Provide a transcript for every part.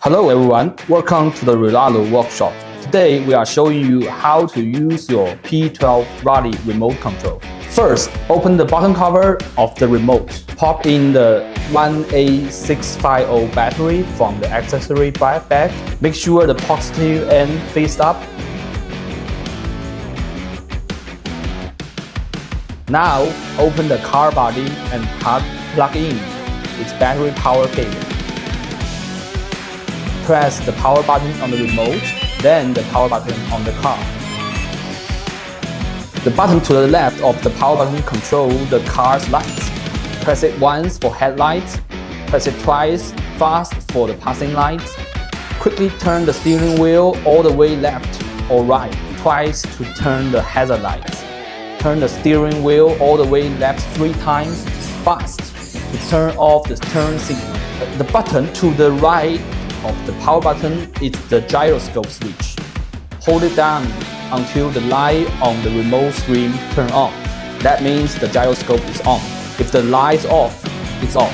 Hello everyone, welcome to the RLAARLO workshop. Today we are showing you how to use your P12 RLAARLO remote control. First, open the bottom cover of the remote. Pop in the 1A650 battery from the accessory bag. Make sure the positive end face up. Now, open the car body and plug in its battery power cable. Press the power button on the remote, then the power button on the car. The button to the left of the power button controls the car's lights. Press it once for headlights, press it twice fast for the passing lights. Quickly turn the steering wheel all the way left or right, twice to turn the hazard lights. Turn the steering wheel all the way left 3 times fast to turn off the turn signal. The button to the right of the power button is the gyroscope switch. Hold it down until the light on the remote screen turns on. That means the gyroscope is on. If the light is off, it's off.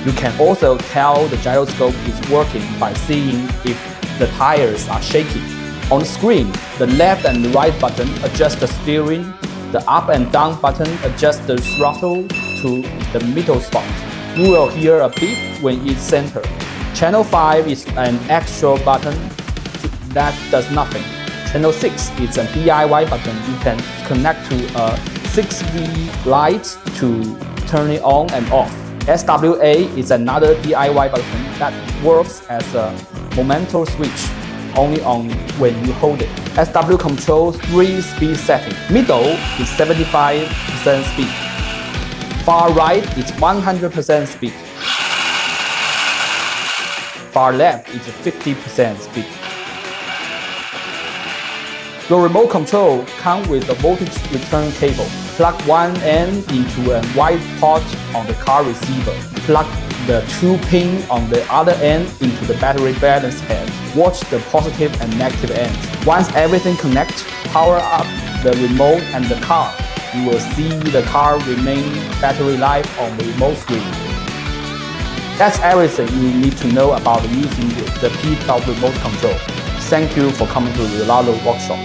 You can also tell the gyroscope is working by seeing if the tires are shaking. On the screen, the left and the right button adjust the steering. The up and down button adjusts the throttle to the middle spot. You will hear a beep when it's centered. Channel 5 is an extra button that does nothing. Channel 6 is a DIY button. You can connect to a 6V light to turn it on and off. SWA is another DIY button that works as a momentum switch, only on when you hold it. SW controls 3 speed settings. Middle is 75% speed. Far right is 100% speed. Far left is 50% speed. Your remote control comes with a voltage return cable. Plug one end into a white port on the car receiver. Plug the 2 pins on the other end into the battery balance head. Watch the positive and negative ends. Once everything connects, power up the remote and the car. You will see the car remain battery life on the remote screen. That's everything you need to know about using the P12 remote control. Thank you for coming to the RLAARLO workshop.